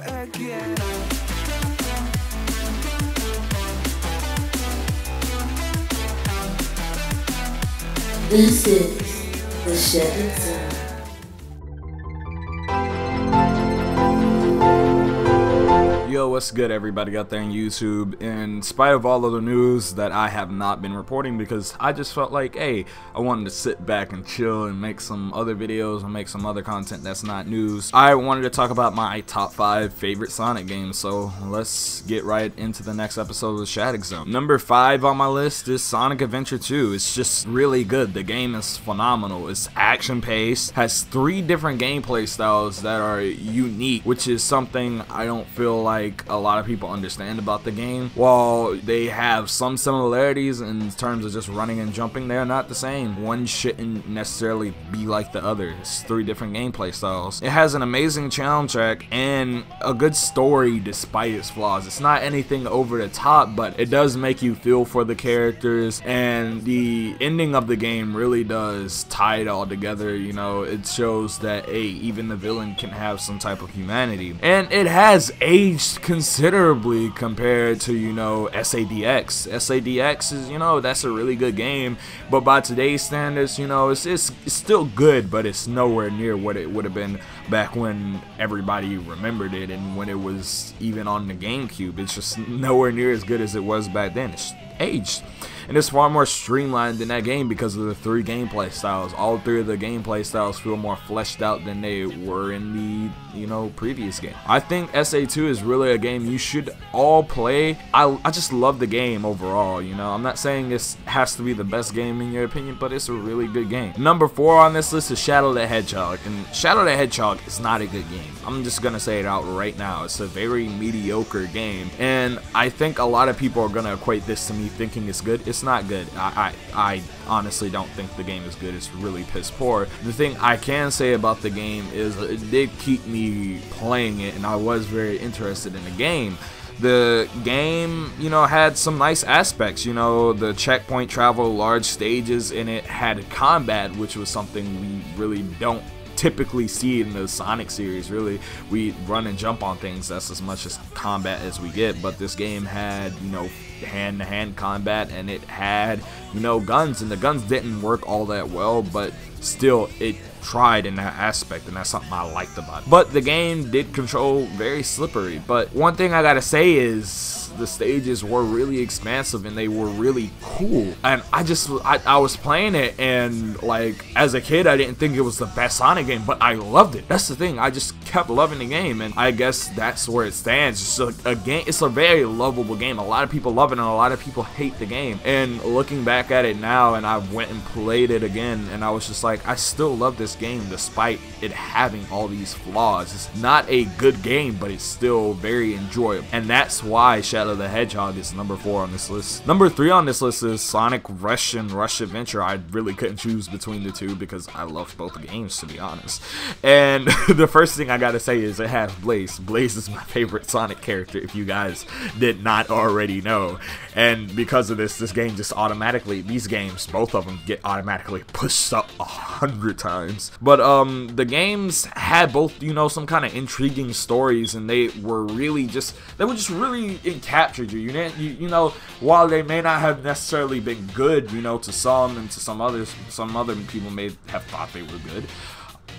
again. This is the SHADIC Zone. Yo, what's good everybody out there on YouTube? In spite of all of the news that I have not been reporting, because I just felt like, hey, I wanted to sit back and chill and make some other videos and make some other content that's not news. I wanted to talk about my top 5 favorite Sonic games, so let's get right into the next episode of the SHADIC Zone. Number 5 on my list is Sonic Adventure 2. It's just really good. The game is phenomenal. It's action paced, has 3 different gameplay styles that are unique, which is something I don't feel like a lot of people understand about the game. While they have some similarities in terms of just running and jumping, they're not the same. One shouldn't necessarily be like the other. It's 3 different gameplay styles. It has an amazing soundtrack and a good story despite its flaws. It's not anything over the top, but it does make you feel for the characters, and the ending of the game really does tie it all together. You know, it shows that, hey, even the villain can have some type of humanity. And it has aged considerably compared to, you know, SADX. SADX is, you know, that's a really good game, but by today's standards, you know, it's still good, but it's nowhere near what it would have been back when everybody remembered it and when it was even on the GameCube. It's just nowhere near as good as it was back then. It's aged. And it's far more streamlined in that game because of the 3 gameplay styles. All 3 of the gameplay styles feel more fleshed out than they were in the, you know, previous game. I think SA2 is really a game you should all play. I just love the game overall, you know. I'm not saying this has to be the best game in your opinion, but it's a really good game. Number 4 on this list is Shadow the Hedgehog. And Shadow the Hedgehog is not a good game. I'm just gonna say it out right now. It's a very mediocre game. And I think a lot of people are gonna equate this to me thinking it's good. It's not good. I honestly don't think the game is good. It's really piss poor. The thing I can say about the game is it did keep me playing it, and I was very interested in the game. The game, you know, had some nice aspects. You know, the checkpoint travel, large stages, and it had combat, which was something we really don't typically see in the Sonic series. Really, we run and jump on things. That's as much as combat as we get. But this game had, you know, hand-to-hand combat, and it had, you know, guns, and the guns didn't work all that well, but still it tried in that aspect, and that's something I liked about it. But the game did control very slippery. But one thing I gotta say is the stages were really expansive and they were really cool, and I was playing it, and like as a kid I didn't think it was the best Sonic game, but I loved it. That's the thing, I just kept loving the game, and I guess that's where it stands. It's a game, it's a very lovable game. A lot of people love it and a lot of people hate the game, and looking back at it now, and I went and played it again, and I was just like, I still love this game despite it having all these flaws. It's not a good game, but it's still very enjoyable, and that's why Shadow the Hedgehog is number 4 on this list. Number 3 on this list is Sonic Rush and Rush Adventure. I really couldn't choose between the 2 because I love both games, to be honest. And the first thing I gotta say is it has Blaze. Blaze is my favorite Sonic character, if you guys did not already know. And because of this game just automatically, these games, both of them, get automatically pushed up 100 times. But the games had both, you know, some kind of intriguing stories, and they were just really captured you. You know, while they may not have necessarily been good, you know, to some, and to some other people may have thought they were good,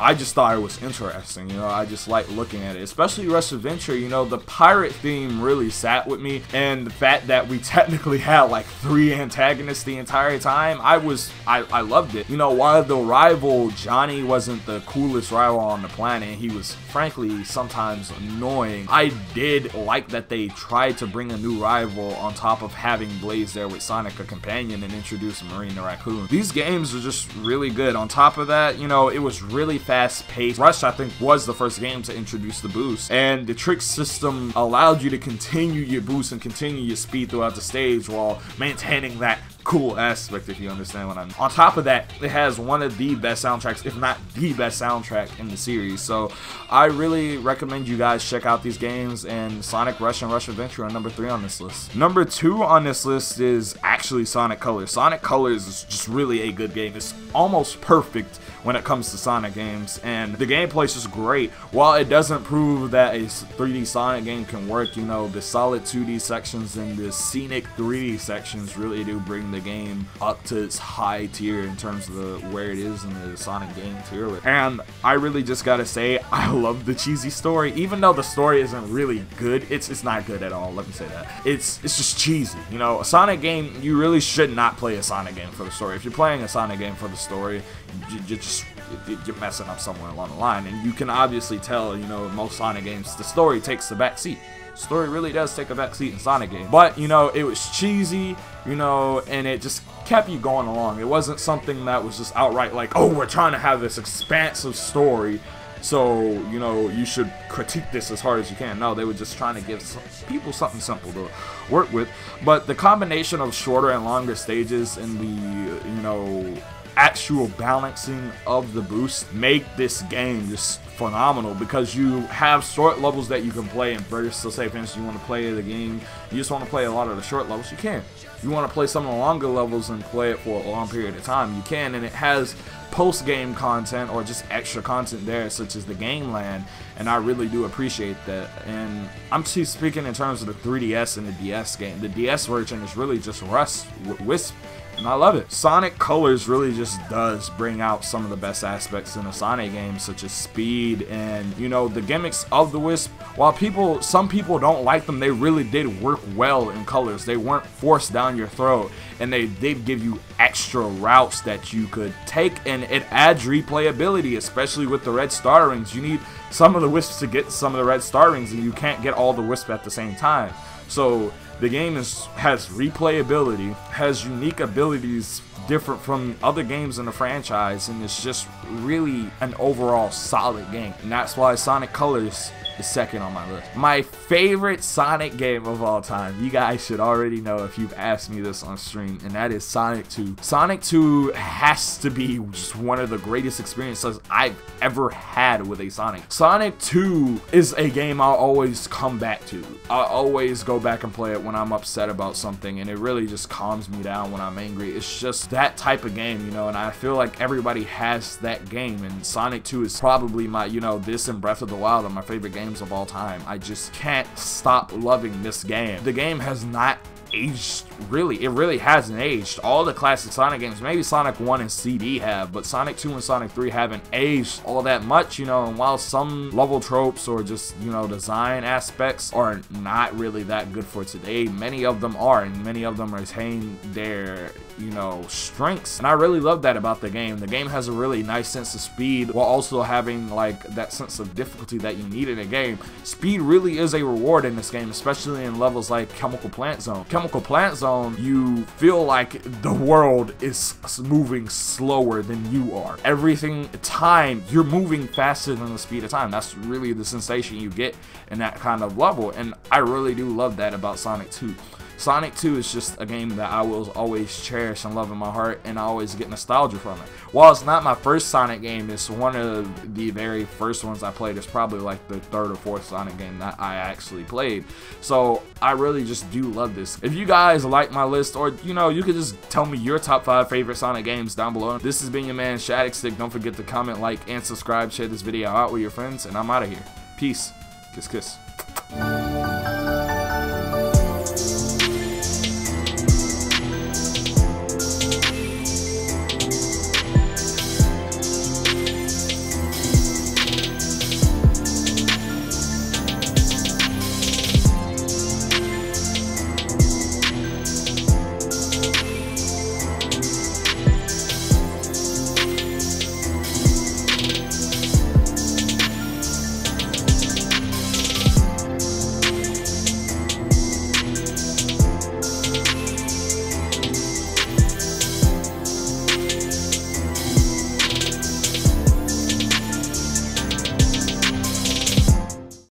I just thought it was interesting. You know, I just like looking at it, especially Rush Adventure. You know, the pirate theme really sat with me, and the fact that we technically had like 3 antagonists the entire time, I loved it. You know, while the rival Johnny wasn't the coolest rival on the planet, he was frankly sometimes annoying. I did like that they tried to bring a new rival on top of having Blaze there with Sonic, a companion, and introduce Marine the Raccoon. These games are just really good. On top of that, you know, it was really fast-paced. Rush, I think, was the first game to introduce the boost, and the trick system allowed you to continue your boost and continue your speed throughout the stage while maintaining that cool aspect, if you understand what I mean. On top of that, it has one of the best soundtracks, if not the best soundtrack in the series. So I really recommend you guys check out these games, and Sonic Rush and Rush Adventure are number 3 on this list. Number 2 on this list is actually Sonic Colors. Sonic Colors is just really a good game. It's almost perfect when it comes to Sonic games, and the gameplay is just great. While it doesn't prove that a 3D Sonic game can work, you know, the solid 2D sections and the scenic 3D sections really do bring the game up to its high tier in terms of where it is in the Sonic game tier list. And I really just gotta say, I love the cheesy story. Even though the story isn't really good, it's not good at all, let me say that. It's just cheesy. You know, a Sonic game, you really should not play a Sonic game for the story. If you're playing a Sonic game for the story, you're messing up somewhere along the line. And you can obviously tell, you know, in most Sonic games, the story takes the back seat. Story really does take a back seat in Sonic game. But, you know, it was cheesy, you know, and it just kept you going along. It wasn't something that was just outright like, oh, we're trying to have this expansive story, so, you know, you should critique this as hard as you can. No, they were just trying to give people something simple to work with. But the combination of shorter and longer stages and the, you know, actual balancing of the boost make this game just phenomenal, because you have short levels that you can play in bursts. So say for instance you want to play the game, you just want to play a lot of the short levels, you can. You want to play some of the longer levels and play it for a long period of time, you can. And it has post-game content or just extra content there, such as the game land, and I really do appreciate that. And I'm speaking in terms of the 3DS and the DS game. The DS version is really just Rust with Wisp, and I love it. Sonic Colors really just does bring out some of the best aspects in a Sonic game, such as speed and, you know, the gimmicks of the Wisp. While some people don't like them, they really did work well in Colors. They weren't forced down your throat, and they did give you extra routes that you could take, and it adds replayability, especially with the red star rings. You need some of the Wisps to get some of the red star rings, and you can't get all the Wisps at the same time. So the game has replayability, has unique abilities different from other games in the franchise, and it's just really an overall solid game. And that's why Sonic Colors is second on my list. My favorite Sonic game of all time, you guys should already know if you've asked me this on stream, and that is Sonic 2. Sonic 2 has to be just one of the greatest experiences I've ever had with a Sonic. Sonic 2 is a game I'll always come back to. I'll always go back and play it when I'm upset about something, and it really just calms me down when I'm angry. It's just that type of game, you know, and I feel like everybody has that game, and Sonic 2 is probably my, you know, this and Breath of the Wild are my favorite games of all time. I just can't stop loving this game. The game has not aged, really. It really hasn't aged. All the classic Sonic games, maybe Sonic 1 and CD have, but Sonic 2 and Sonic 3 haven't aged all that much, you know. And while some level tropes or just, you know, design aspects are not really that good for today, many of them are, and many of them retain their, you know, strengths. And I really love that about the game. The game has a really nice sense of speed while also having like that sense of difficulty that you need in a game. Speed really is a reward in this game, especially in levels like Chemical Plant Zone. Chemical Plant Zone, you feel like the world is moving slower than you are. Everything, time, you're moving faster than the speed of time. That's really the sensation you get in that kind of level, and I really do love that about Sonic 2. Sonic 2 is just a game that I will always cherish and love in my heart, and I always get nostalgia from it. While it's not my first Sonic game, it's one of the very first ones I played. It's probably like the third or fourth Sonic game that I actually played. So I really just do love this. If you guys like my list, or, you know, you could just tell me your top 5 favorite Sonic games down below. This has been your man Shadicstick. Don't forget to comment, like, and subscribe. Share this video out with your friends, and I'm out of here. Peace. Kiss, kiss.